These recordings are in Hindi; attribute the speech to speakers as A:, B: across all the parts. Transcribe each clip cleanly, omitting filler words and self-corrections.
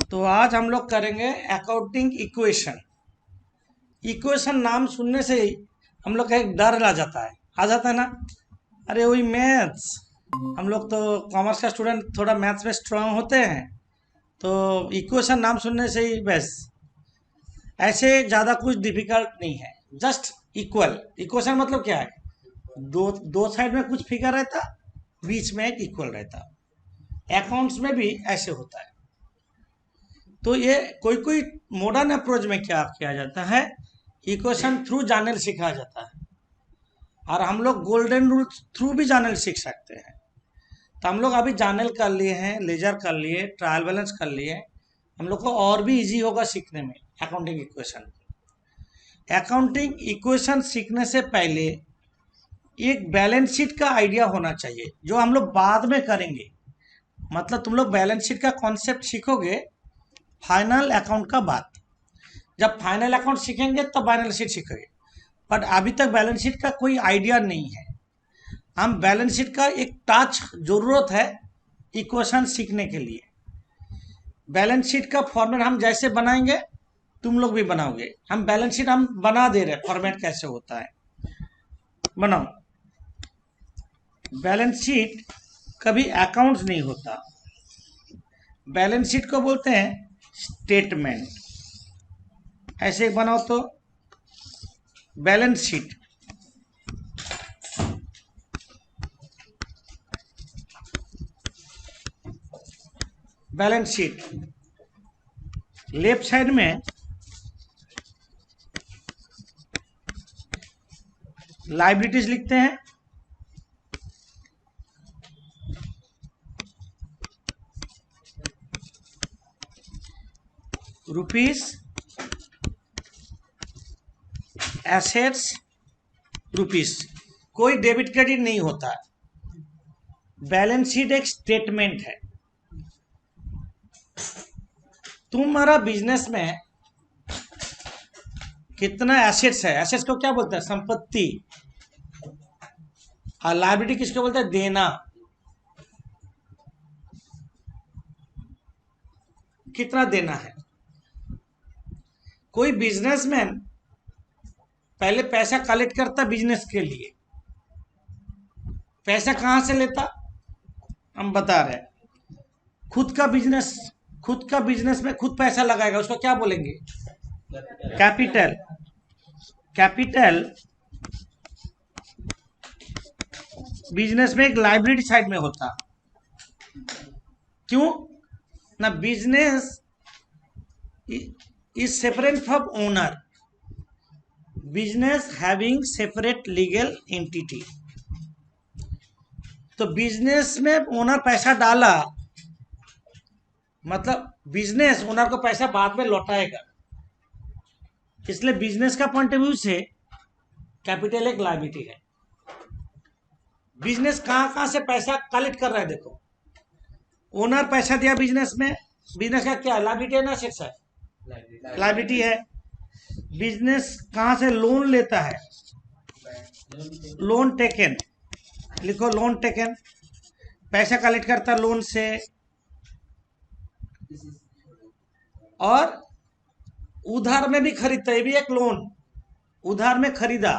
A: तो आज हम लोग करेंगे अकाउंटिंग इक्वेशन। इक्वेशन नाम सुनने से ही हम लोग का एक डर आ जाता है ना। अरे वही मैथ्स, हम लोग तो कॉमर्स का स्टूडेंट थोड़ा मैथ्स में स्ट्रांग होते हैं, तो इक्वेशन नाम सुनने से ही बस ऐसे ज़्यादा कुछ डिफिकल्ट नहीं है। जस्ट इक्वल इक्वेशन मतलब क्या है, दो दो साइड में कुछ फिगर रहता, बीच में एक इक्वल रहता। अकाउंट्स में भी ऐसे होता है। तो ये कोई कोई मॉडर्न अप्रोच में क्या किया जाता है, इक्वेशन थ्रू जानल सीखा जाता है, और हम लोग गोल्डन रूल थ्रू भी जानल सीख सकते हैं। तो हम लोग अभी जानल कर लिए हैं, लेजर कर लिए, ट्रायल बैलेंस कर लिए, हम लोग को और भी इजी होगा सीखने में अकाउंटिंग इक्वेशन। अकाउंटिंग इक्वेशन सीखने से पहले एक बैलेंस शीट का आइडिया होना चाहिए, जो हम लोग बाद में करेंगे। मतलब तुम लोग बैलेंस शीट का कॉन्सेप्ट सीखोगे फाइनल अकाउंट का बाद। जब फाइनल अकाउंट सीखेंगे तब बैलेंस शीट सीखेंगे, बट अभी तक बैलेंस शीट का कोई आइडिया नहीं है। हम बैलेंस शीट का एक टच जरूरत है इक्वेशन सीखने के लिए। बैलेंस शीट का फॉर्मेट हम जैसे बनाएंगे तुम लोग भी बनाओगे। हम बैलेंस शीट हम बना दे रहे, फॉर्मेट कैसे होता है बनाओ। बैलेंस शीट कभी अकाउंट्स नहीं होता, बैलेंस शीट को बोलते हैं स्टेटमेंट। ऐसे बनाओ तो balance sheet, balance sheet left side में लायबिलिटीज लिखते हैं, रुपीस, एसेट्स रुपीस। कोई डेबिट क्रेडिट नहीं होता। बैलेंस शीट एक स्टेटमेंट है। तुम्हारा बिजनेस में कितना एसेट्स है, एसेट्स को क्या बोलते हैं, संपत्ति। और लायबिलिटी किसको बोलते हैं, देना। कितना देना है। कोई बिजनेसमैन पहले पैसा कलेक्ट करता बिजनेस के लिए। पैसा कहां से लेता, हम बता रहे हैं। खुद का बिजनेस में खुद पैसा लगाएगा, उसको क्या बोलेंगे, कैपिटल। कैपिटल बिजनेस में एक लायबिलिटी साइड में होता। क्यों ना, business is separate from owner, business having separate legal entity. तो बिजनेस में ओनर पैसा डाला, मतलब बिजनेस ओनर को पैसा बाद में लौटाएगा। इसलिए बिजनेस का पॉइंट ऑफ व्यू से कैपिटल एक लायबिलिटी है। बिजनेस कहां कहां से पैसा कलेक्ट कर रहा है, देखो। ओनर पैसा दिया बिजनेस में, बिजनेस का क्या लायबिलिटी है ना, एसेट्स है, लायबिलिटी है। बिजनेस कहां से लोन लेता है, लोन टेकन, लिखो लोन टेकन। पैसा कलेक्ट करता लोन से, और उधार में भी खरीदता, ये भी एक लोन। उधार में खरीदा,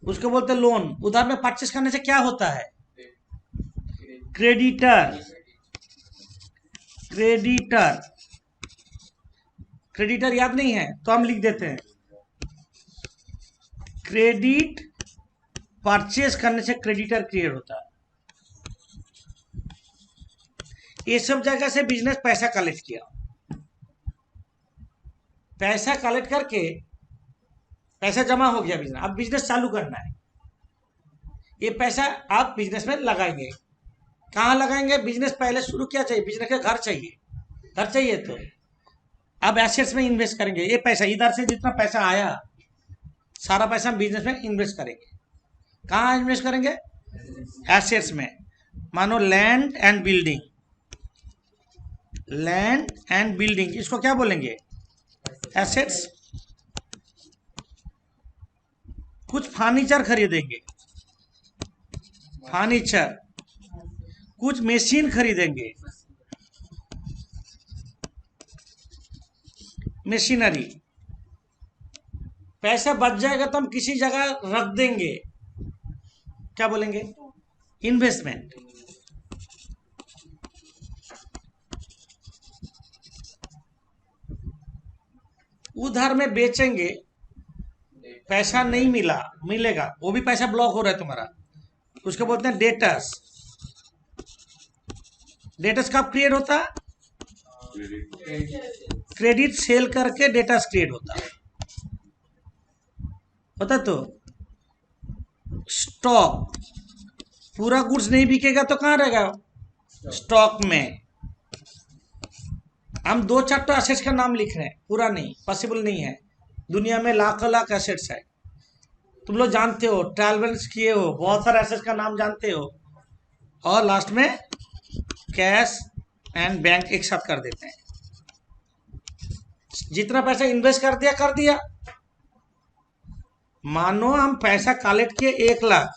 A: उसको बोलते लोन। उधार में परचेस करने से क्या होता है, क्रेडिटर। क्रेडिटर क्रेडिटर याद नहीं है तो हम लिख देते हैं, क्रेडिट परचेस करने से क्रेडिटर क्रिएट होता है। ये सब जगह से बिजनेस पैसा कलेक्ट किया, पैसा कलेक्ट करके पैसा जमा हो गया बिजनेस। अब बिजनेस चालू करना है, ये पैसा आप बिजनेस में लगाएंगे। कहाँ लगाएंगे, बिजनेस पहले शुरू किया चाहिए, बिजनेस का घर चाहिए, घर चाहिए तो अब एसेट्स में इन्वेस्ट करेंगे। ये पैसा इधर से जितना पैसा आया सारा पैसा हम बिजनेस में इन्वेस्ट करेंगे। कहाँ इन्वेस्ट करेंगे, एसेट्स में। मानो land and building, land and building इसको क्या बोलेंगे, एसेट्स। कुछ फर्नीचर खरीदेंगे, फर्नीचर। कुछ मशीन खरीदेंगे, मशीनरी। पैसा बच जाएगा तो हम किसी जगह रख देंगे, क्या बोलेंगे? इन्वेस्टमेंट। उधार में बेचेंगे, पैसा नहीं मिला, मिलेगा, वो भी पैसा ब्लॉक हो रहा है तुम्हारा, उसको बोलते हैं डेटर्स। डेटर्स कब क्रिएट होता? क्रेडिट सेल करके डेटर्स क्रिएट होता तो। स्टॉक, पूरा गुड्स नहीं बिकेगा तो कहां रहेगा? स्टॉक में। हम 2-4 तो एसेट्स का नाम लिख रहे हैं, पूरा नहीं, पॉसिबल नहीं है। दुनिया में लाखों लाख एसेट्स है, तुम लोग जानते हो, ट्रैवल्स किए हो, बहुत सारे एसेट्स का नाम जानते हो, और लास्ट में कैश एंड बैंक एक साथ कर देते हैं। जितना पैसा इन्वेस्ट कर दिया। मानो हम पैसा कलेक्ट किए 1 लाख,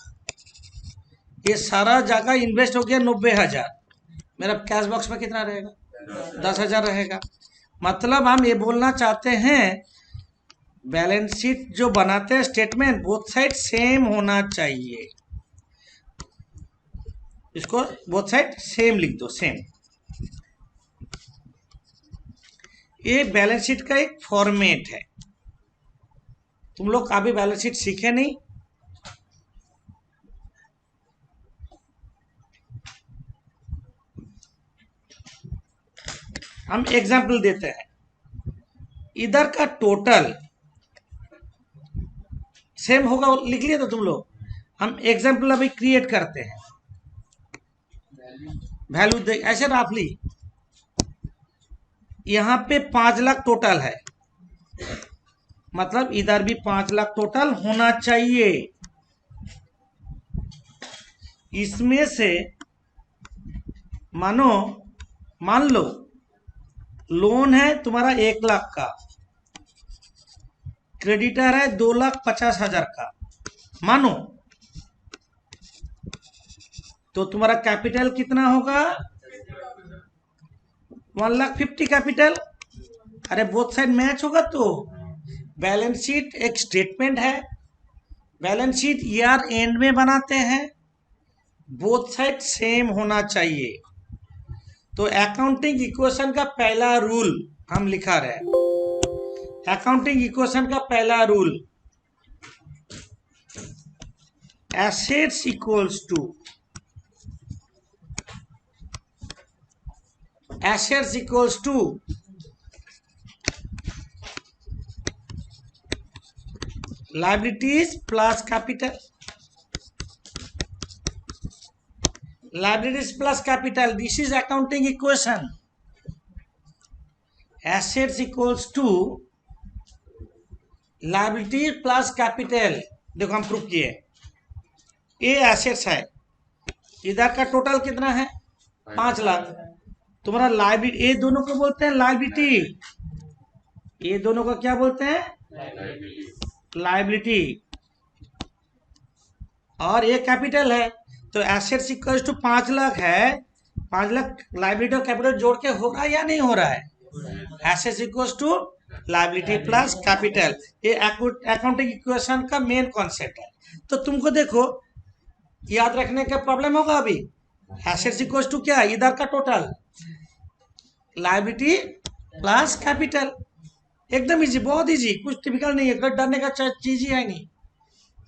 A: ये सारा जगह इन्वेस्ट हो गया 90,000, मेरा कैश बॉक्स में कितना रहेगा? 10,000 रहेगा। मतलब हम ये बोलना चाहते हैं, बैलेंस शीट जो बनाते हैं, स्टेटमेंट, बोथ साइड सेम होना चाहिए। इसको बोथ साइड सेम लिख दो, सेम। ये बैलेंस शीट का एक फॉर्मेट है। तुम लोग कभी बैलेंस शीट सीखे नहीं? हम एग्जाम्पल देते हैं। इधर का टोटल सेम होगा, लिख लिया तो तुम लोग। हम एग्जाम्पल अभी क्रिएट करते हैं, वैल्यू दे ऐसे राफली। यहां पे 5 लाख टोटल है, मतलब इधर भी 5 लाख टोटल होना चाहिए। इसमें से मान लो लोन है तुम्हारा 1 लाख का, क्रेडिटर है 2,50,000 का, मानो तो तुम्हारा कैपिटल कितना होगा? 1,50,000 कैपिटल। अरे बोथ साइड मैच होगा तो। बैलेंस शीट एक स्टेटमेंट है, बैलेंस शीट ईयर एंड में बनाते हैं, बोथ साइड सेम होना चाहिए। तो अकाउंटिंग इक्वेशन का पहला रूल हम लिखा रहे हैं। अकाउंटिंग इक्वेशन का पहला rule, assets equals to liabilities plus capital. Liabilities plus capital, this is accounting equation. Assets equals to liability plus capital। देखो हम प्रूफ किए, ये एसेट्स है, इधर का टोटल कितना है? 5 लाख। तुम्हारा लाइबिलिटी, ये दोनों को बोलते हैं लाइबिलिटी, ये दोनों को क्या बोलते हैं? लाइबिलिटी। और ये कैपिटल है, तो एसेट्स इक्वल्स टू 5 लाख है। 5 लाख लाइबिलिटी और कैपिटल जोड़ के हो रहा है या नहीं हो रहा है? Assets equals to liability plus capital. ये अकाउंटिंग इक्वेशन का मेन कॉन्सेप्ट है। तो तुमको देखो याद रखने का प्रॉब्लम होगा अभी। एसेट्स इक्वल्स टू क्या? इधर का टोटल, लाइबिलिटी प्लस कैपिटल। एकदम इजी, बहुत इजी, कुछ टिपिकल नहीं है, डरने का चीज ही है नहीं।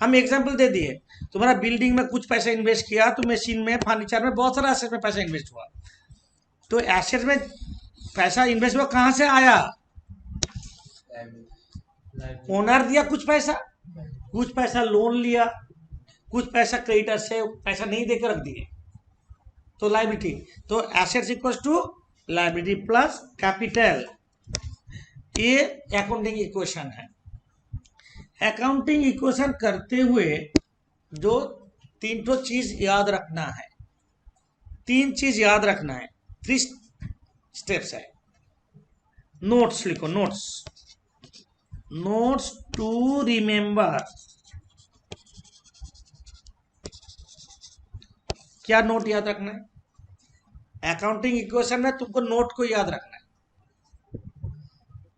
A: हम एग्जांपल दे दिए, तुम्हारा बिल्डिंग में कुछ पैसा इन्वेस्ट किया, तो मशीन में, फर्नीचर में, बहुत सारा एसेट में पैसा इन्वेस्ट हुआ। तो एसेट में पैसा इन्वेस्ट हुआ, कहां से आया? ओनर दिया कुछ पैसा लोन लिया, कुछ पैसा क्रेडिटर से पैसा नहीं देकर रख दिए, तो लाइबिलिटी। तो assets equals to liability plus capital, ये अकाउंटिंग इक्वेशन है। अकाउंटिंग इक्वेशन करते हुए जो 3 तो चीज याद रखना है, 3 चीज याद रखना है, 3 स्टेप्स है। नोट्स लिखो, नोट्स टू रिमेंबर। क्या नोट याद रखना है? अकाउंटिंग इक्वेशन में तुमको नोट को याद रखना है।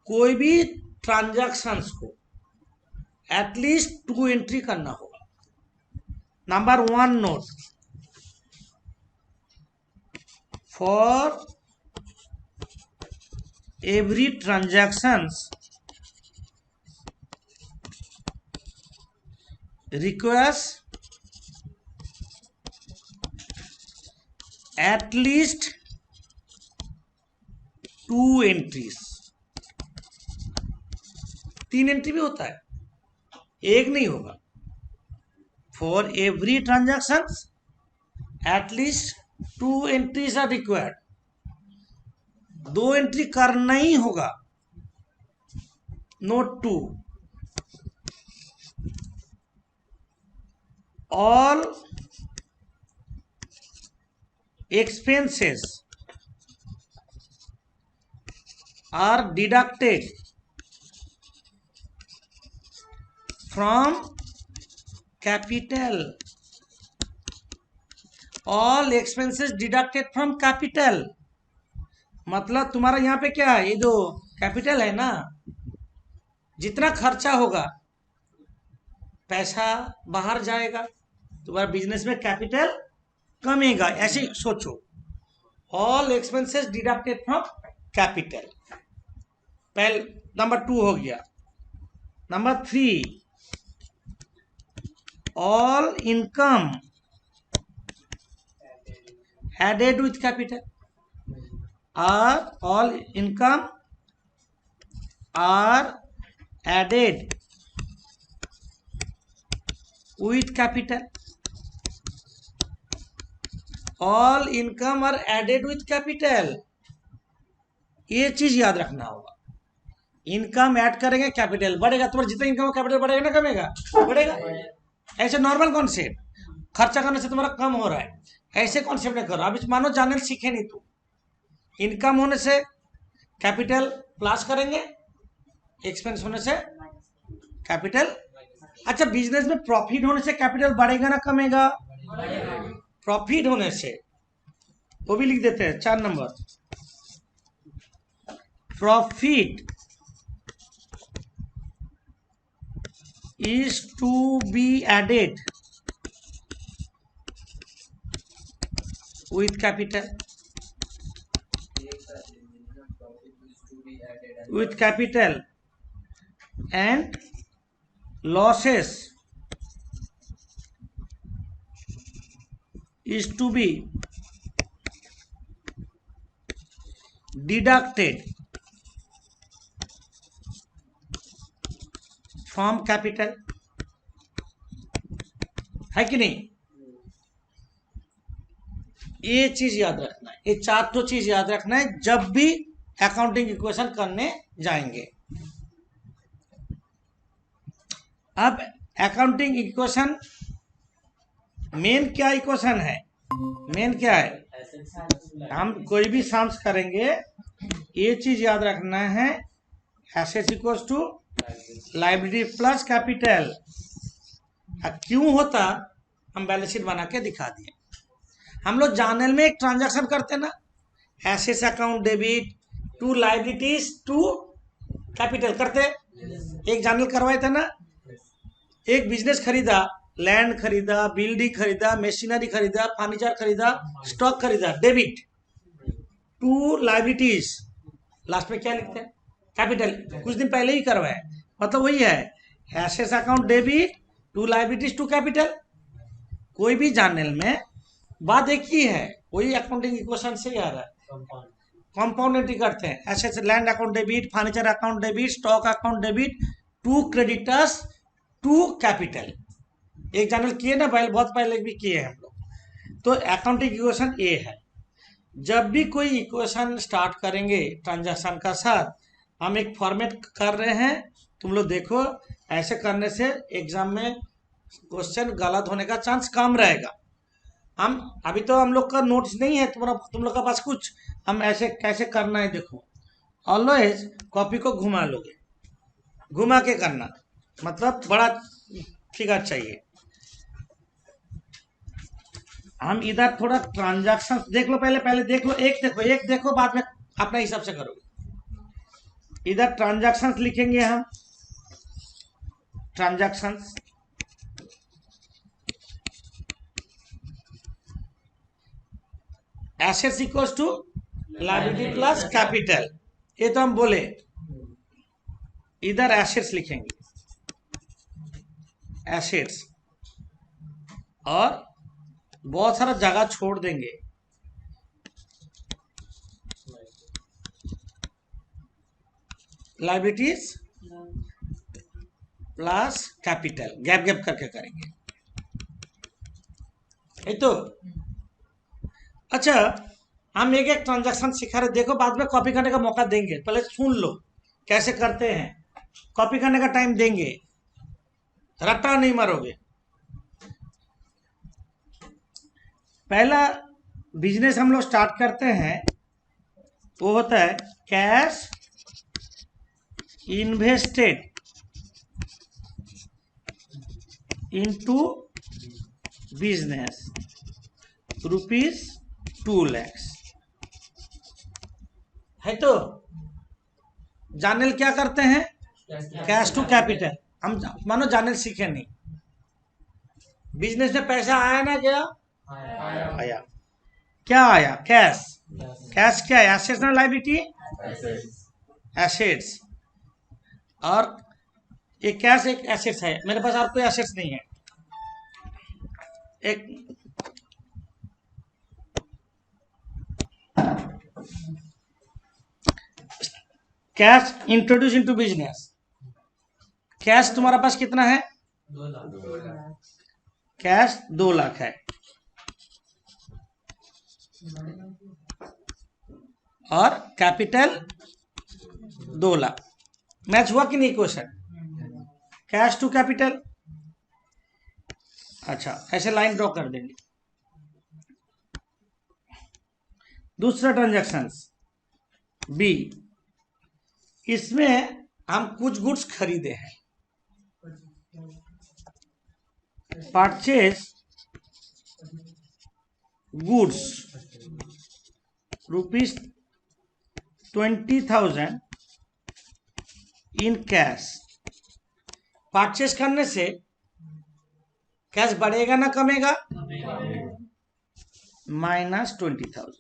A: कोई भी ट्रांजैक्शंस को एटलीस्ट 2 एंट्री करना होगा। Number 1 note, for every transactions requires at least 2 entries। 3 entry भी होता है, एक नहीं होगा। For every transaction at least 2 entries are required. 2 entry करना ही होगा। Note 2, all expenses are deducted from capital। all expenses deducted from capital मतलब तुम्हारा यहाँ पे क्या है, ये जो कैपिटल है ना, जितना खर्चा होगा पैसा बाहर जाएगा, तुम्हारा बिजनेस में कैपिटल कमेगा, ऐसे सोचो। All expenses deducted from capital. पहले नंबर 2 हो गया। Number 3, all income added with capital are all income are added with capital. All income are added with capital, ये चीज याद रखना होगा। इनकम ऐड करेंगे कैपिटल बढ़ेगा, तुम्हारा जितना इनकम कैपिटल बढ़ेगा ना कमेगा, बढ़ेगा। ऐसे नॉर्मल कॉन्सेप्ट, खर्चा करने से तुम्हारा कम हो रहा है, ऐसे कॉन्सेप्ट नहीं करो। अब इस मानो जानल सीखे नहीं तुम। इनकम होने से कैपिटल प्लस करेंगे, एक्सपेंस होने से कैपिटल। अच्छा, बिजनेस में प्रॉफिट होने से कैपिटल बढ़ेगा ना कमेगा, प्रॉफिट होने से, वो भी लिख देते हैं 4 number. Profit is to be added with capital, with capital, and losses is to be deducted from capital, है कि नहीं। ये चीज याद रखना है, ये 4 तो चीज याद रखना है जब भी अकाउंटिंग इक्वेशन करने जाएंगे। अब अकाउंटिंग इक्वेशन मेन क्या इक्वेशन है, मेन क्या है, हम कोई भी सम्स करेंगे, ये चीज याद रखना है, assets equals to liability plus capital. क्यों होता, हम बैलेंस शीट बना के दिखा दिए। हम लोग जानल में एक ट्रांजैक्शन करते ना, assets account debit to liabilities to capital करते, एक जानल करवाए थे ना। एक बिजनेस खरीदा, लैंड खरीदा, बिल्डिंग खरीदा, मशीनरी खरीदा, फर्नीचर खरीदा, स्टॉक खरीदा, डेबिट टू लायबिलिटीज, लास्ट में क्या लिखते हैं, कैपिटल। कुछ दिन पहले ही करवाए, मतलब वही है, assets account debit to liabilities to capital. कोई भी जानल में बात एक ही है, वही अकाउंटिंग इक्वेशन से ही आ रहा है। कंपाउंड एंट्री करते हैं, assets land account debit, furniture account debit, stock account debit to creditors to capital. एक जानल किए ना, पहले बहुत पहले भी किए हैं हम लोग। तो अकाउंटिंग इक्वेशन ये है। जब भी कोई इक्वेशन स्टार्ट करेंगे ट्रांजैक्शन का साथ, हम एक फॉर्मेट कर रहे हैं, तुम लोग देखो। ऐसे करने से एग्जाम में क्वेश्चन गलत होने का चांस कम रहेगा। हम अभी तो हम लोग का नोट्स नहीं है तुम लोग का पास कुछ, हम ऐसे कैसे करना है देखो। ऑलवेज कॉपी को घुमा लोगे, घुमा के करना, मतलब बड़ा फिगर चाहिए। हम इधर थोड़ा ट्रांजैक्शन देख लो, पहले देख लो, एक देखो बाद में अपने हिसाब से करोगे। इधर ट्रांजैक्शंस लिखेंगे हम, transactions, assets equals to liability plus capital, ये तो हम बोले। इधर एसेट्स लिखेंगे, एसेट्स, और बहुत सारा जगह छोड़ देंगे, liabilities plus capital, gap gap करके करेंगे, ये तो। अच्छा, हम एक एक ट्रांजैक्शन सिखा रहे, देखो बाद में कॉपी करने का मौका देंगे, पहले सुन लो कैसे करते हैं, कॉपी करने का टाइम देंगे, रट्टा नहीं मारोगे। पहला बिजनेस हम लोग स्टार्ट करते हैं, वो होता है cash invested into business ₹2 lakh है। तो जानल क्या करते हैं, कैश टू कैपिटल। हम मानो जानल सीखे नहीं, बिजनेस में पैसा आया ना गया, आया। क्या आया, कैश। कैश क्या है, एसेट्स ना लायबिलिटी, एसेट्स। और एक कैश एक एसेट्स है, मेरे पास और कोई एसेट्स नहीं है। एक cash introduce into business, cash तुम्हारा पास कितना है,
B: 2 लाख।
A: कैश 2 लाख है, और कैपिटल 2 लाख। मैच हुआ कि नहीं क्वेश्चन, कैश टू कैपिटल। अच्छा, ऐसे लाइन ड्रॉ कर देंगे। दूसरा ट्रांजैक्शन बी, इसमें हम कुछ गुड्स खरीदे हैं, purchase goods ₹20,000 in cash. Purchase करने से कैश बढ़ेगा ना कमेगा, -20,000।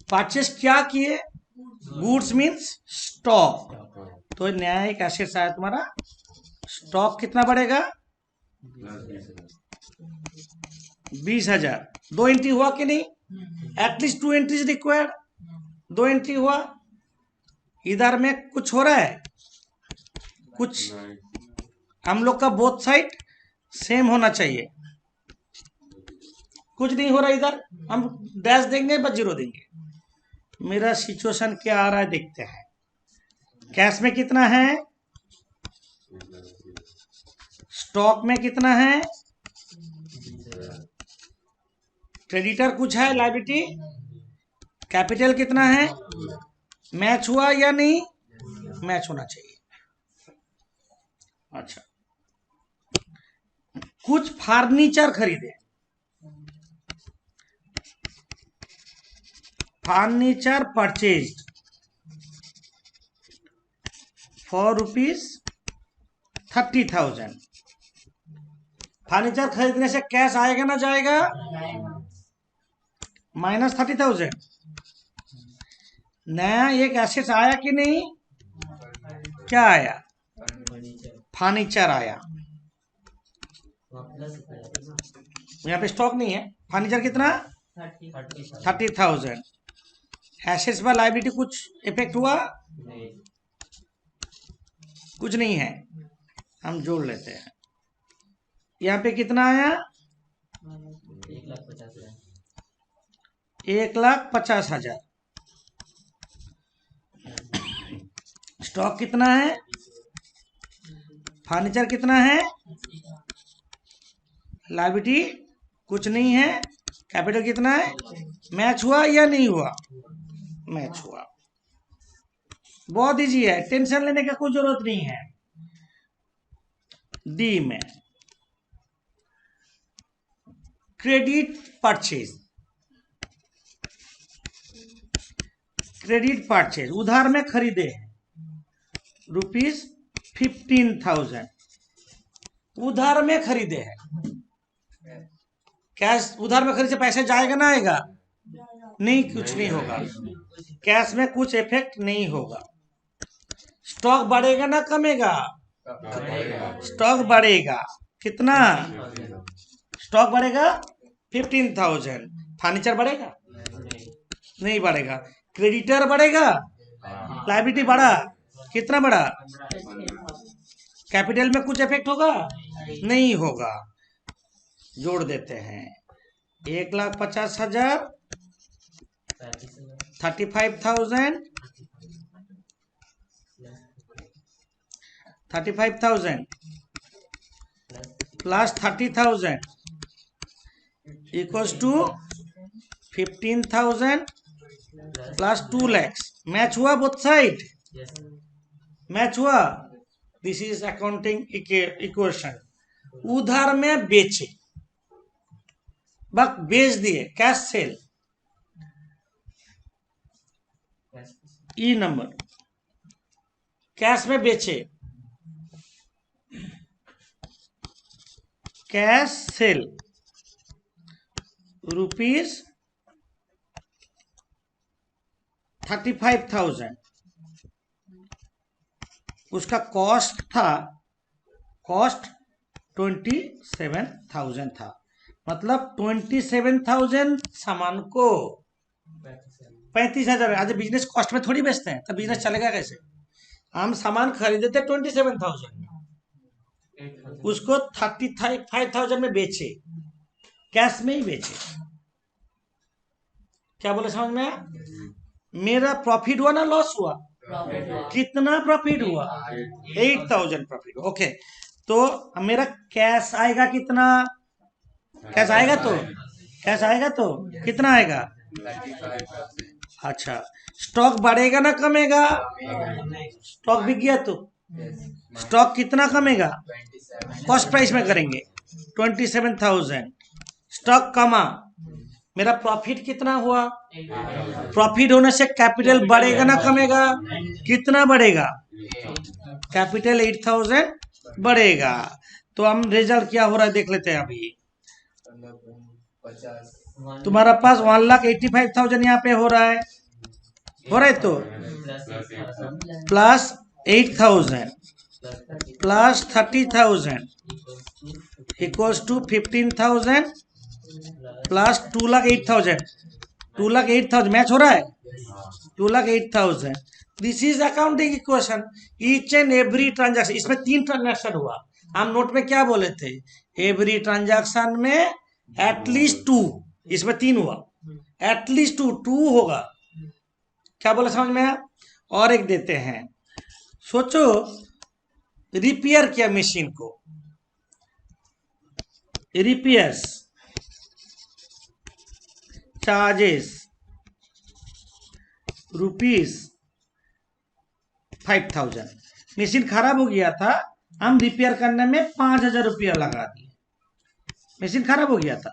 A: परचेज क्या किए, गुड्स मीन्स स्टॉक, तो नया एक एसेट्स आया तुम्हारा, स्टॉक कितना बढ़ेगा, 20,000। 2 एंट्री हुआ कि नहीं, एटलीस्ट 2 एंट्रीज रिक्वायर्ड, 2 एंट्री हुआ। इधर में कुछ हो रहा है, कुछ हम लोग का बोथ साइड सेम होना चाहिए, कुछ नहीं हो रहा इधर, हम डैश देंगे बस 0 देंगे। मेरा सिचुएशन क्या आ रहा है देखते हैं। कैश में कितना है, स्टॉक में कितना है, क्रेडिटर कुछ है, लायबिलिटी, कैपिटल कितना है, मैच हुआ या नहीं, मैच होना चाहिए। अच्छा, कुछ फर्नीचर खरीदे, फर्नीचर परचेज्ड फॉर ₹30,000। फर्नीचर खरीदने से कैश आएगा ना जाएगा, -30,000। नया एक एसेट आया कि नहीं, क्या आया, फर्नीचर आया। यहाँ पे स्टॉक नहीं है, फर्नीचर कितना, 30,000। एसेट्स पर लायबिलिटी कुछ इफेक्ट हुआ, कुछ नहीं है, हम जोड़ लेते हैं। यहाँ पे कितना आया, 1,50,000। स्टॉक कितना है, फर्नीचर कितना है, लायबिलिटी कुछ नहीं है, कैपिटल कितना है, मैच हुआ या नहीं हुआ, मैच हुआ। बहुत इजी है, टेंशन लेने का कोई जरूरत नहीं है। डी में क्रेडिट परचेज, क्रेडिट परचेज, उधार में खरीदे हैं ₹15,000, उधार में खरीदे हैं। कैश उधार में खरीदे पैसे जाएगा ना आएगा? नहीं, कुछ नहीं होगा, कैश में कुछ इफेक्ट नहीं होगा। स्टॉक बढ़ेगा ना कमेगा? स्टॉक बढ़ेगा। कितना स्टॉक बढ़ेगा? 15,000। फर्नीचर बढ़ेगा? नहीं बढ़ेगा। क्रेडिटर बढ़ेगा? लायबिलिटी बढ़ा? कितना बढ़ा? कैपिटल में कुछ इफेक्ट होगा? नहीं होगा। जोड़ देते हैं 1,50,000, 35,000, 35,000 plus 30,000 equals to 15,000 plus 2 lakhs। Match हुआ बोथ साइड? मैच हुआ। This is accounting equation. उधार में बेचे, बस बेच दिए, कैश सेल। ई नंबर कैश में बेचे, कैश सेल ₹35,000। उसका कॉस्ट था, कॉस्ट 27,000 था। मतलब 27,000 सामान को 35,000। आज बिजनेस कॉस्ट में थोड़ी बेचते हैं, तो बिजनेस चलेगा कैसे? हम सामान खरीदे थे 27,000 में, उसको 35,000 में बेचे, कैश में ही बेचे। क्या बोले समझ में आया? मेरा प्रॉफिट हुआ ना लॉस हुआ? कितना प्रॉफिट हुआ? 8,000 प्रॉफिट। ओके, तो मेरा कैश आएगा कितना? कैश आएगा तो कितना आएगा? अच्छा, स्टॉक बढ़ेगा ना कमेगा? स्टॉक बिक गया तो स्टॉक कितना कमेगा? कॉस्ट प्राइस में करेंगे 27,000। स्टॉक कमा, मेरा प्रॉफिट कितना हुआ? प्रॉफिट होने से कैपिटल बढ़ेगा ना कमेगा? कितना बढ़ेगा? कैपिटल 8,000 बढ़ेगा। तो हम रिजल्ट क्या हो रहा है देख लेते हैं। अभी तुम्हारा पास 1,85,000 यहाँ पे हो रहा है, तो plus 8,000 plus 30,000 equals to 15,000 plus 2,08,000। 2,08,000 match हो रहा है? 2,08,000। This is accounting equation. Each and every transaction, इसमें 3 ट्रांजैक्शन हुआ। हम नोट में क्या बोले थे? एवरी ट्रांजैक्शन में एटलीस्ट 2, इसमें 3 हुआ, एटलीस्ट 2 होगा। क्या बोले समझ में आया? और एक देते हैं। सोचो रिपेयर किया मशीन को, रिपेयर्स चार्जेस ₹5,000। मशीन खराब हो गया था, हम रिपेयर करने में 5,000 रुपया लगा दिए। मशीन खराब हो गया था,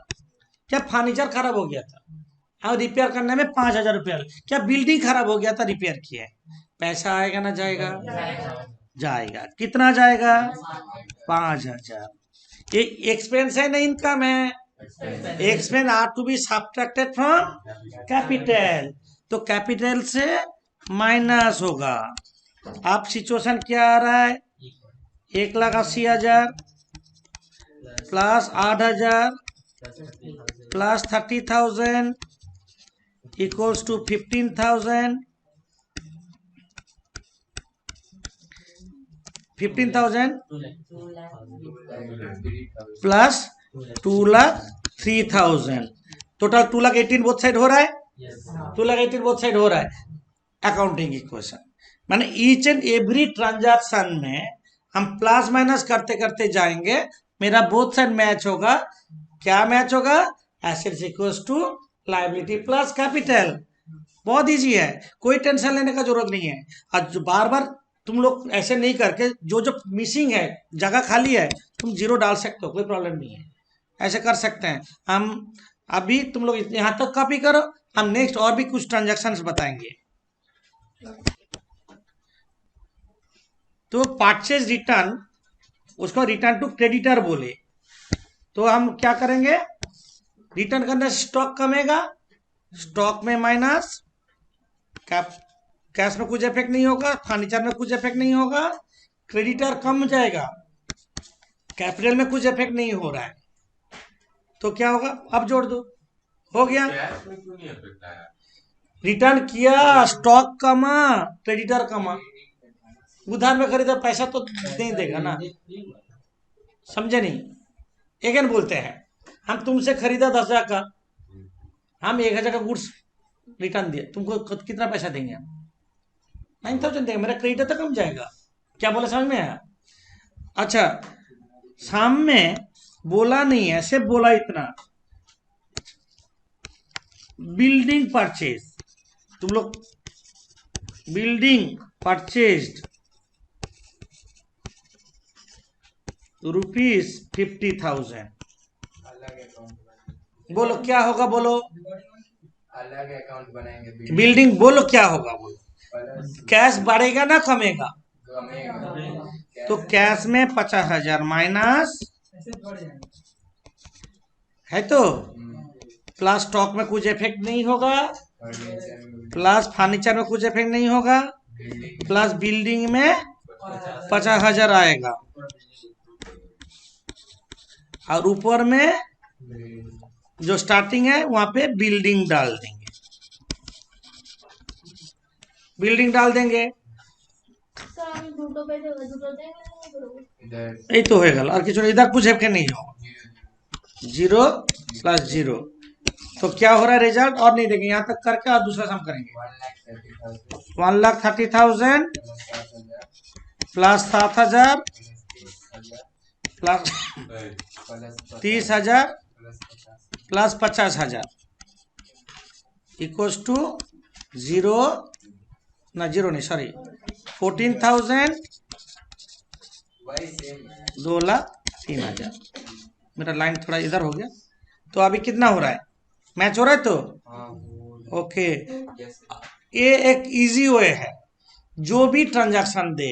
A: क्या फर्नीचर खराब हो गया था, और रिपेयर करने में 5,000 रुपया। क्या बिल्डिंग खराब हो गया था, रिपेयर किया, पैसा आएगा ना जाएगा? जाएगा। कितना जाएगा? 5,000। ये एक्सपेंस है ना इनकम है? Expense are to be subtracted from capital, तो कैपिटल से माइनस होगा। अब सिचुएशन क्या आ रहा है? 1,80,000 plus 8,000 plus 30,000 equals to 15,000। 15,000 plus 2,03,000, total 2,18,000 both side हो रहा है? 2,18,000 बोथ साइड हो रहा है। अकाउंटिंग इक्वेशन माने ईच एंड एवरी ट्रांजैक्शन में हम प्लस माइनस करते करते जाएंगे, मेरा बोथ साइड मैच होगा। क्या मैच होगा? Assets equals to liability plus capital. बहुत इजी है, कोई टेंशन लेने का जरूरत नहीं है। और जो बार बार तुम लोग ऐसे नहीं करके, जो जो मिसिंग है, जगह खाली है, तुम 0 डाल सकते हो, कोई प्रॉब्लम नहीं है, ऐसे कर सकते हैं हम। अभी तुम लोग यहाँ तक कॉपी करो, हम नेक्स्ट और भी कुछ ट्रांजैक्शंस बताएंगे। तो परचेज रिटर्न, उसको रिटर्न टू क्रेडिटर बोले, तो हम क्या करेंगे, रिटर्न करने से स्टॉक कमेगा, स्टॉक में माइनस, कैश में कुछ इफेक्ट नहीं होगा, फर्नीचर में कुछ इफेक्ट नहीं होगा, क्रेडिटर कम जाएगा, कैपिटल में कुछ इफेक्ट नहीं हो रहा है, तो क्या होगा, अब जोड़ दो, हो गया।
B: कैश में क्यों नहीं इफेक्ट आया?
A: रिटर्न किया, स्टॉक कमा, क्रेडिटर कमा, उधार में खरीदा पैसा तो नहीं देगा ना, समझे नहीं। अगेन बोलते हैं, हम तुमसे खरीदा 10,000 का, हम 1,000 का गुड्स रिटर्न दिए, तुमको कितना पैसा देंगे हम, 9,000 देंगे, मेरा क्रेडिट तो कम जाएगा। क्या बोला, समझ में आया? अच्छा, सामने बोला नहीं है, सिर्फ बोला इतना, बिल्डिंग परचेज, तुम लोग बिल्डिंग परचेज्ड ₹50,000,
B: अलग अकाउंट
A: बोलो क्या होगा, बोलो
B: अलग अकाउंट बनाएंगे।
A: बिल्डिंग, बोलो क्या होगा, बोलो
B: प्लस
A: कैश बढ़ेगा ना कमेगा,
B: कमेगा।
A: तो कैश में 50,000 माइनस है, तो प्लस स्टॉक में कुछ इफेक्ट नहीं होगा,
B: फर्नीचर में
A: प्लस फर्नीचर में कुछ इफेक्ट नहीं होगा,
B: बिल्डिंग
A: प्लस बिल्डिंग में 50,000 आएगा, और ऊपर में जो स्टार्टिंग है वहां पे बिल्डिंग डाल देंगे, बिल्डिंग डाल देंगे,
B: इधर
A: यही तो होएगा, और किसी इधर कुछ इफेक्ट नहीं होगा, 0 प्लस 0, तो क्या हो रहा है रिजल्ट, और नहीं देंगे, यहाँ तक करके और दूसरा सम करेंगे,
B: 1,30,000
A: 1,30,000 plus 7,000 plus
B: plus
A: 30,000
B: plus
A: plus 50,000 equals to 0, ना 0 नहीं, सॉरी, 14,000,
B: वही सेम
A: 2,03,000, मेरा लाइन थोड़ा इधर हो गया, तो अभी कितना हो रहा है, मैच हो रहा है, तो
B: हाँ वो
A: ओके,
B: यस
A: ये एक इजी वे है, जो भी ट्रांजैक्शन दे,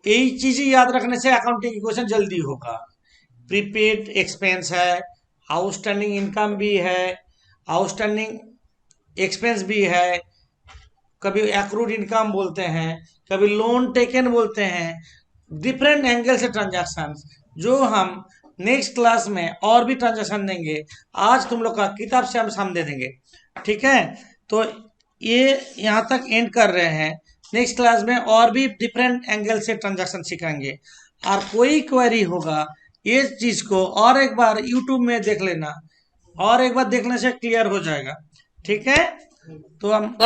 A: यही चीजें याद रखने से अकाउंटिंग इक्वेशन जल्दी होगा। प्रीपेड एक्सपेंस है, आउटस्टैंडिंग इनकम भी है, आउटस्टैंडिंग एक्सपेंस भी है, कभी एक्रूड इनकम बोलते हैं, कभी लोन टेकन बोलते हैं, डिफरेंट एंगल से ट्रांजैक्शन, जो हम नेक्स्ट क्लास में और भी ट्रांजैक्शन देंगे, आज तुम लोग का किताब से हम दे देंगे, ठीक है। तो ये यहाँ तक एंड कर रहे हैं, नेक्स्ट क्लास में और भी डिफरेंट एंगल से ट्रांजैक्शन सिखाएंगे, और कोई क्वेरी होगा ये चीज को और एक बार यूट्यूब में देख लेना, और एक बार देखने से क्लियर हो जाएगा, ठीक है। तो हम